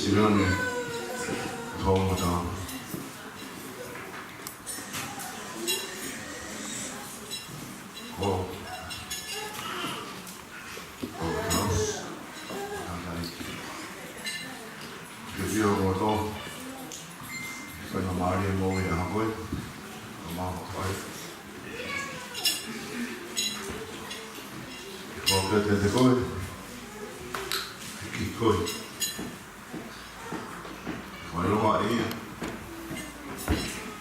지면에 더운 거죠. Io sono Mario Moia a voi, ma poi vedete voi, chi coi, poi lo va io,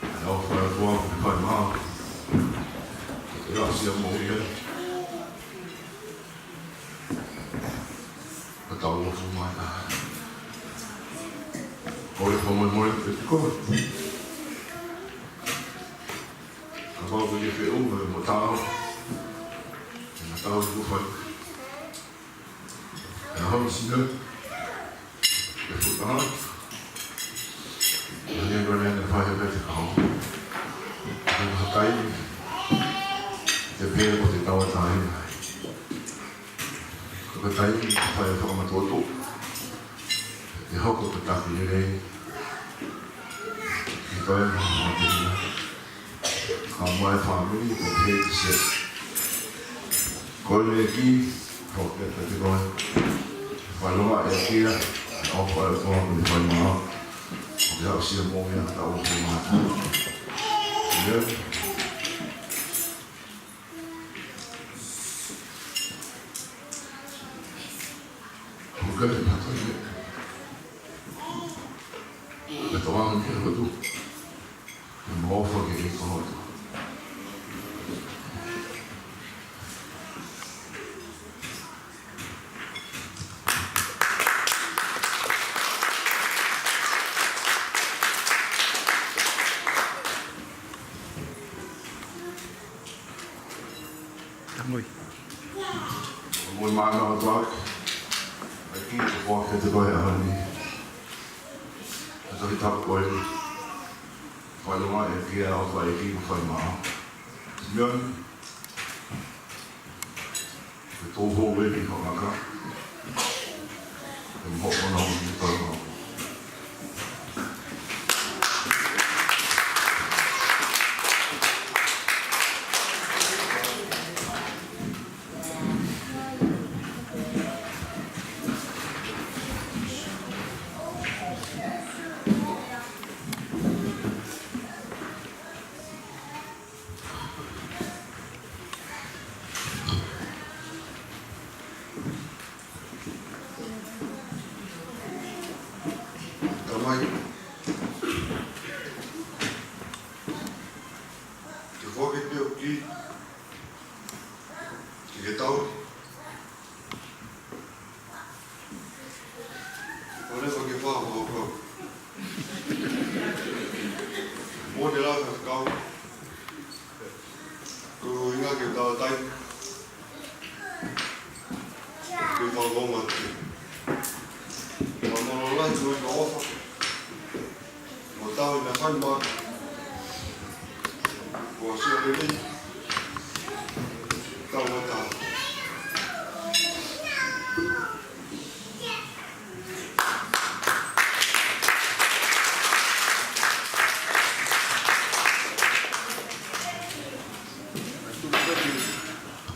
e ho fatto il buono che poi ma, io siamo io. Tao không mai cả, mỗi có bao nhiêu cái người một tao cũng phải không xin nữa để phụ đó nhưng mà nên phải phải thực hành nhưng cái về có thể tao thay cái tay phải không mà tốt tốt thì họ có thể tác như thế thì tôi họ thì không ai phạm với những cái gì coi như cái học được thì coi và lúc lại kia họ phải con phải mà học giáo sư môn nhà tao không mà nhớ cái gì mà tôi biết là tôi ăn cái đó đủ mà phải cái gì không được mùi mà nó tốt khi có cái thứ gọi là hơn đi rồi tập quay phải lúc này kia phải khi phải mà nhưng cái tô vô với thì họ là khác họ có nông như tôi mà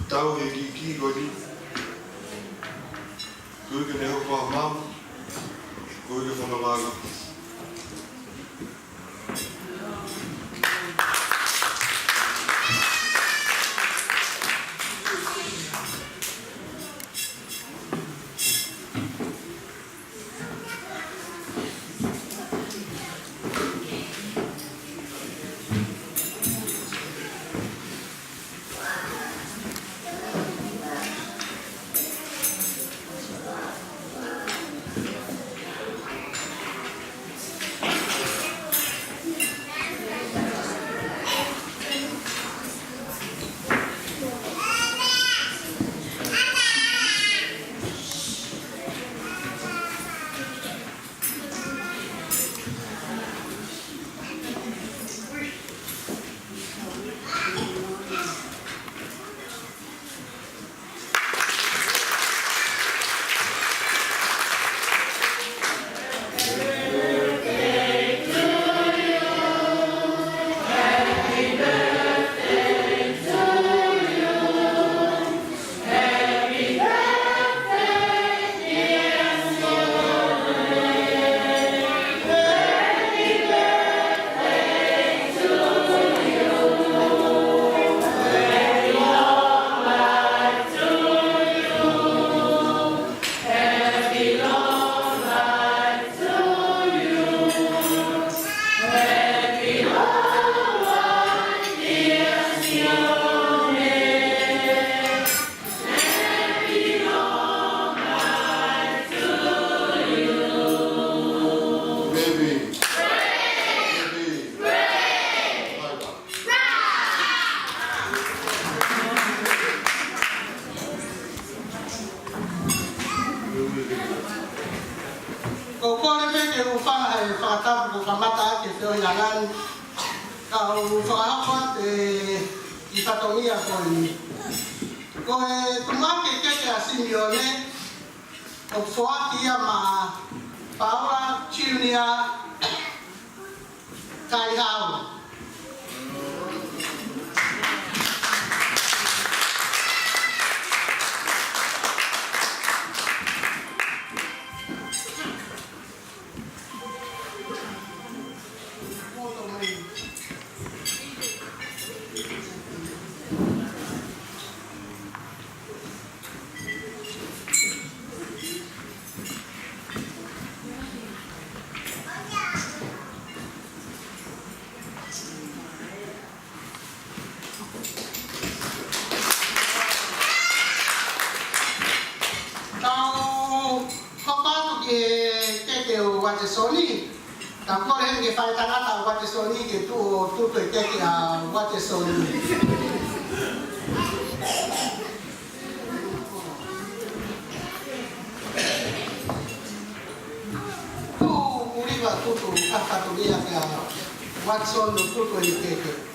tao thì khi gọi đi cứ cái này qua mam cứ cái phần là whakatapu ko kamata ake whio hilangan. Kau whakahapa I whatongia ko ni. Ko e tumake keke a Simeone, o whoaki ia ma Paula Chiunia Kai Hau. Soni, tako rin ke fai tangata wate soni ke tu teke a wate soni. Tu uriba tu kata dia ke wate soni tu teke.